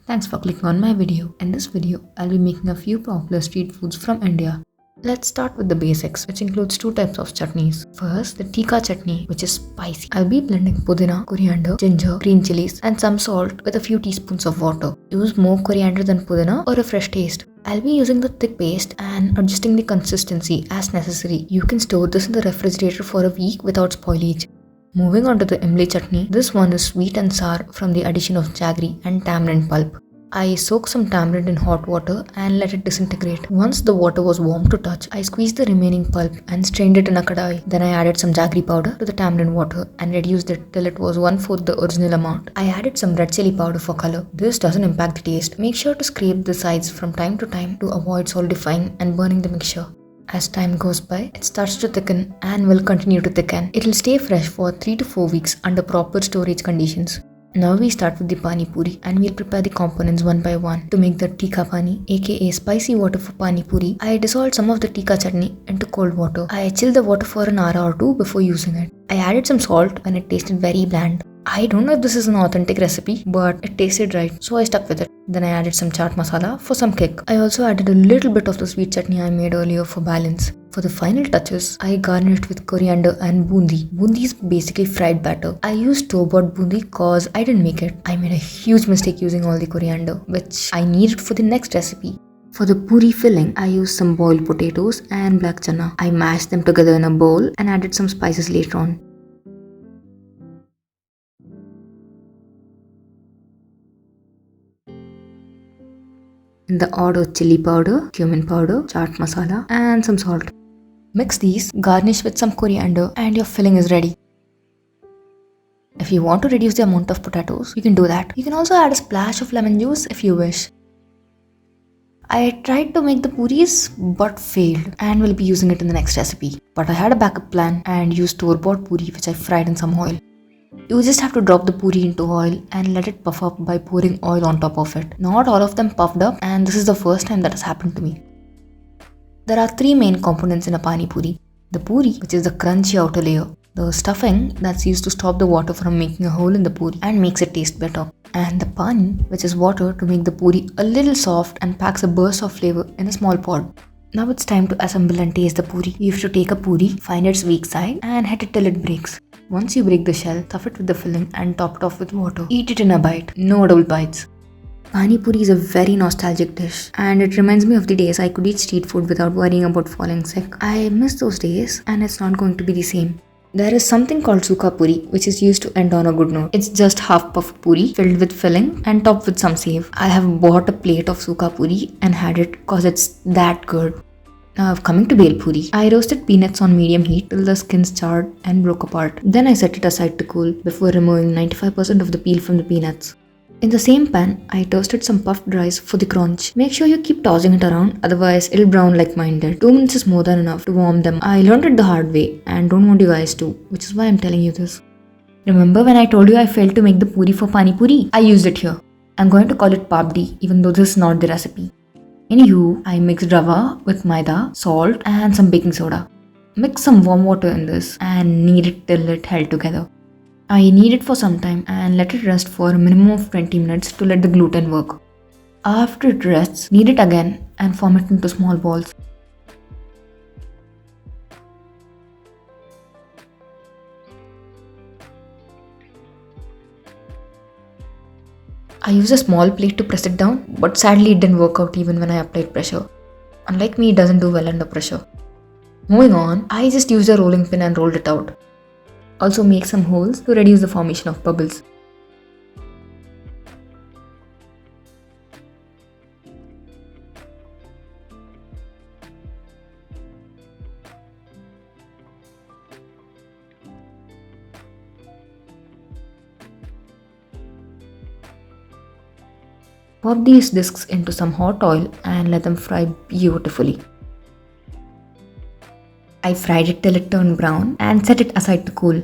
Thanks for clicking on my video. In this video, I'll be making a few popular street foods from India. Let's start with the basics, which includes two types of chutneys. First, the tikka chutney, which is spicy. I'll be blending pudina, coriander, ginger, green chilies, and some salt with a few teaspoons of water. Use more coriander than pudina or a fresh taste. I'll be using the thick paste and adjusting the consistency as necessary. You can store this in the refrigerator for a week without spoilage. Moving on to the imli chutney, this one is sweet and sour from the addition of jaggery and tamarind pulp. I soaked some tamarind in hot water and let it disintegrate. Once the water was warm to touch, I squeezed the remaining pulp and strained it in a kadai. Then I added some jaggery powder to the tamarind water and reduced it till it was 1/4 the original amount. I added some red chili powder for color. This doesn't impact the taste. Make sure to scrape the sides from time to time to avoid solidifying and burning the mixture. As time goes by, it starts to thicken and will continue to thicken. It will stay fresh for 3 to 4 weeks under proper storage conditions. Now we start with the pani puri and we'll prepare the components one by one. To make the tikka pani, aka spicy water for pani puri, I dissolved some of the tikka chutney into cold water. I chilled the water for an hour or two before using it. I added some salt when it tasted very bland. I don't know if this is an authentic recipe, but it tasted right, so I stuck with it. Then I added some chaat masala for some kick. I also added a little bit of the sweet chutney I made earlier for balance. For the final touches, I garnished with coriander and bundi. Bundi is basically fried batter. I used store-bought bundi cause I didn't make it. I made a huge mistake using all the coriander, which I needed for the next recipe. For the puri filling, I used some boiled potatoes and black chana. I mashed them together in a bowl and added some spices later on. In the order chili powder, cumin powder, chaat masala, and some salt. Mix these, garnish with some coriander, and your filling is ready. If you want to reduce the amount of potatoes, you can do that. You can also add a splash of lemon juice if you wish. I tried to make the puris but failed and will be using it in the next recipe. But I had a backup plan and used store-bought puri which I fried in some oil. You just have to drop the puri into oil and let it puff up by pouring oil on top of it. Not all of them puffed up, and this is the first time that has happened to me. There are three main components in a pani puri. The puri, which is the crunchy outer layer. The stuffing that's used to stop the water from making a hole in the puri and makes it taste better. And the pani, which is water to make the puri a little soft and packs a burst of flavor in a small pot. Now it's time to assemble and taste the puri. You have to take a puri, find its weak side and hit it till it breaks. Once you break the shell, stuff it with the filling and top it off with water. Eat it in a bite, no double bites. Pani puri is a very nostalgic dish and it reminds me of the days I could eat street food without worrying about falling sick. I miss those days and it's not going to be the same. There is something called sukha puri which is used to end on a good note. It's just half puff puri filled with filling and topped with some save. I have bought a plate of sukha puri and had it cause it's that good. Now coming to bel puri, I roasted peanuts on medium heat till the skins charred and broke apart. Then I set it aside to cool before removing 95% of the peel from the peanuts. In the same pan, I toasted some puffed rice for the crunch. Make sure you keep tossing it around, otherwise it'll brown like mine did. 2 minutes is more than enough to warm them. I learned it the hard way and don't want you guys to, which is why I'm telling you this. Remember when I told you I failed to make the puri for pani puri? I used it here. I'm going to call it papdi even though this is not the recipe. Anywho, I mixed rava with maida, salt and some baking soda. Mix some warm water in this and knead it till it held together. I knead it for some time and let it rest for a minimum of 20 minutes to let the gluten work. After it rests, knead it again and form it into small balls. I used a small plate to press it down, but sadly it didn't work out even when I applied pressure. Unlike me, it doesn't do well under pressure. Moving on, I just used a rolling pin and rolled it out. Also make some holes to reduce the formation of bubbles. Pop these discs into some hot oil and let them fry beautifully. I fried it till it turned brown and set it aside to cool.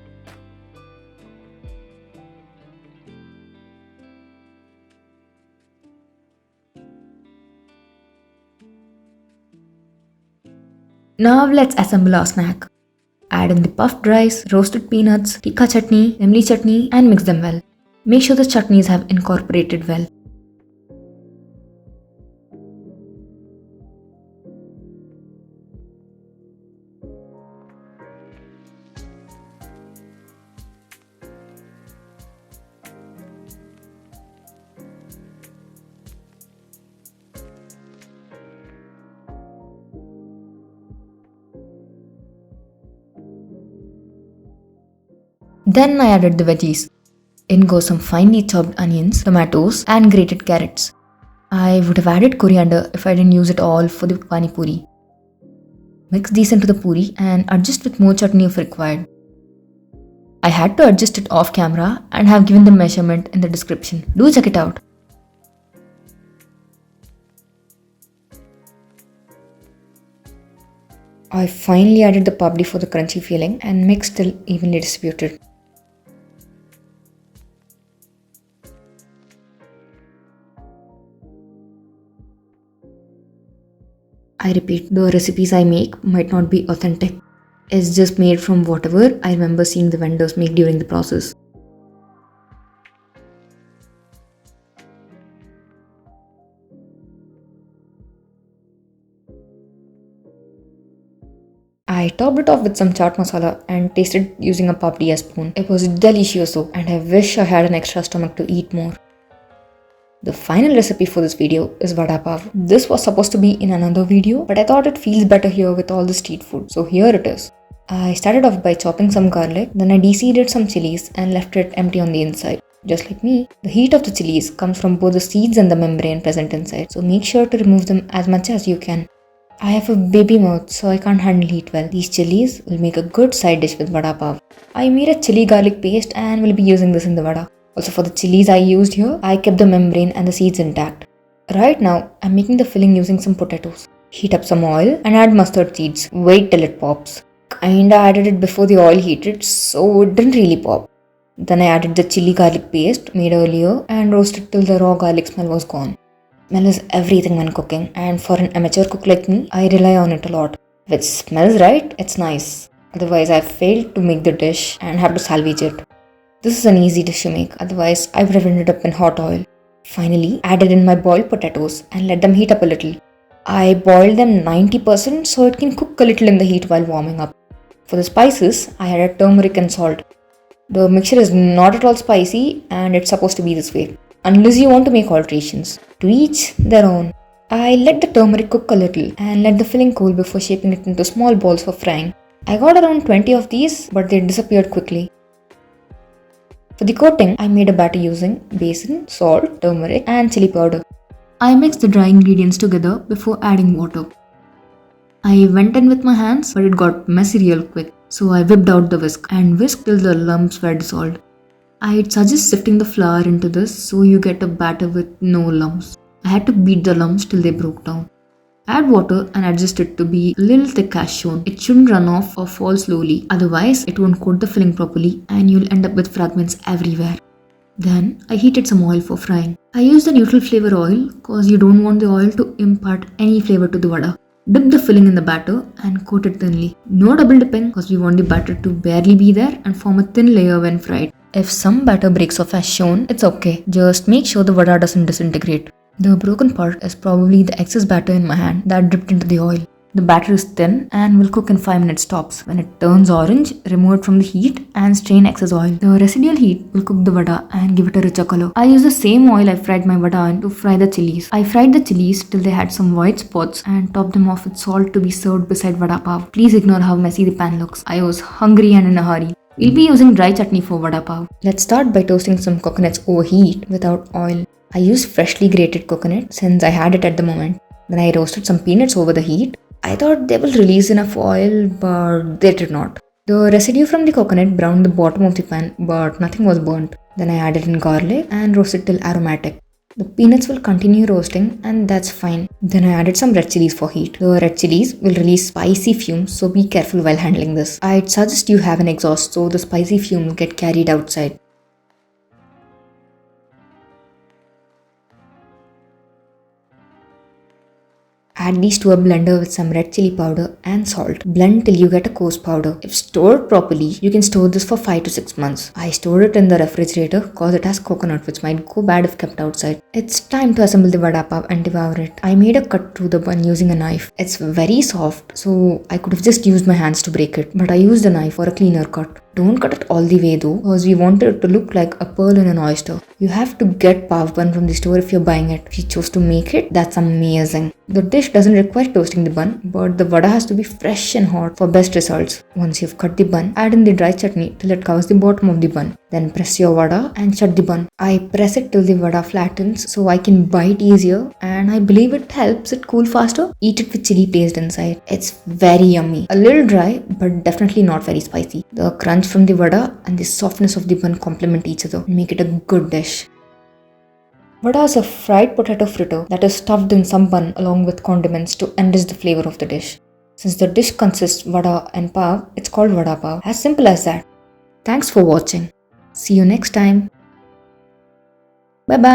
Now let's assemble our snack. Add in the puffed rice, roasted peanuts, tikka chutney, imli chutney and mix them well. Make sure the chutneys have incorporated well. Then I added the veggies. In go some finely chopped onions, tomatoes and grated carrots. I would have added coriander if I didn't use it all for the pani puri. Mix these into the puri and adjust with more chutney if required. I had to adjust it off camera and have given the measurement in the description. Do check it out. I finally added the papdi for the crunchy feeling and mixed till evenly distributed. I repeat, the recipes I make might not be authentic. It's just made from whatever I remember seeing the vendors make during the process. I topped it off with some chaat masala and tasted using a papdi spoon. It was delicioso and I wish I had an extra stomach to eat more. The final recipe for this video is vada pav. This was supposed to be in another video, but I thought it feels better here with all the street food, so here it is. I started off by chopping some garlic, then I de-seeded some chilies and left it empty on the inside. Just like me, the heat of the chilies comes from both the seeds and the membrane present inside, so make sure to remove them as much as you can. I have a baby mouth, so I can't handle heat well. These chilies will make a good side dish with vada pav. I made a chili garlic paste and will be using this in the vada. Also for the chilies I used here, I kept the membrane and the seeds intact. Right now, I'm making the filling using some potatoes. Heat up some oil and add mustard seeds. Wait till it pops. Kinda added it before the oil heated, so it didn't really pop. Then I added the chili garlic paste made earlier and roasted till the raw garlic smell was gone. Smell is everything when cooking, and for an amateur cook like me, I rely on it a lot. If it smells right, it's nice. Otherwise, I failed to make the dish and have to salvage it. This is an easy dish to make, otherwise I would have ended up in hot oil. Finally, added in my boiled potatoes and let them heat up a little. I boiled them 90% so it can cook a little in the heat while warming up. For the spices, I added turmeric and salt. The mixture is not at all spicy and it's supposed to be this way, unless you want to make alterations. To each their own. I let the turmeric cook a little and let the filling cool before shaping it into small balls for frying. I got around 20 of these, but they disappeared quickly. For the coating, I made a batter using basin, salt, turmeric and chili powder. I mixed the dry ingredients together before adding water. I went in with my hands, but it got messy real quick, so I whipped out the whisk and whisked till the lumps were dissolved. I'd suggest sifting the flour into this so you get a batter with no lumps. I had to beat the lumps till they broke down. Add water and adjust it to be a little thick as shown. It shouldn't run off or fall slowly, otherwise it won't coat the filling properly and you'll end up with fragments everywhere. Then I heated some oil for frying. I used the neutral flavor oil cause you don't want the oil to impart any flavor to the vada. Dip the filling in the batter and coat it thinly. No double dipping cause we want the batter to barely be there and form a thin layer when fried. If some batter breaks off as shown, it's okay. Just make sure the vada doesn't disintegrate. The broken part is probably the excess batter in my hand that dripped into the oil. The batter is thin and will cook in 5 minutes tops. When it turns orange, remove it from the heat and strain excess oil. The residual heat will cook the vada and give it a richer color. I used the same oil I fried my vada in to fry the chilies. I fried the chilies till they had some white spots and topped them off with salt to be served beside vada pav. Please ignore how messy the pan looks. I was hungry and in a hurry. We'll be using dry chutney for vada pav. Let's start by toasting some coconuts over heat without oil. I used freshly grated coconut since I had it at the moment. Then I roasted some peanuts over the heat. I thought they will release enough oil, but they did not. The residue from the coconut browned the bottom of the pan, but nothing was burnt. Then I added in garlic and roasted till aromatic. The peanuts will continue roasting and that's fine. Then I added some red chilies for heat. The red chilies will release spicy fumes, so be careful while handling this. I'd suggest you have an exhaust so the spicy fumes get carried outside. Add these to a blender with some red chili powder and salt. Blend till you get a coarse powder. If stored properly, you can store this for 5 to 6 months. I stored it in the refrigerator cause it has coconut which might go bad if kept outside. It's time to assemble the vada pav and devour it. I made a cut through the bun using a knife. It's very soft, so I could have just used my hands to break it, but I used a knife for a cleaner cut. Don't cut it all the way though, because we want it to look like a pearl in an oyster. You have to get pav bun from the store if you're buying it. If you chose to make it, that's amazing. The dish doesn't require toasting the bun, but the vada has to be fresh and hot for best results. Once you've cut the bun, add in the dry chutney till it covers the bottom of the bun. Then press your vada and shut the bun. I press it till the vada flattens so I can bite easier, and I believe it helps it cool faster. Eat it with chili paste inside. It's very yummy. A little dry, but definitely not very spicy. The crunch from the vada and the softness of the bun complement each other and make it a good dish. Vada is a fried potato fritter that is stuffed in some bun along with condiments to enrich the flavor of the dish. Since the dish consists vada and pav, it's called vada pav. As simple as that. Thanks for watching. See you next time. Bye bye.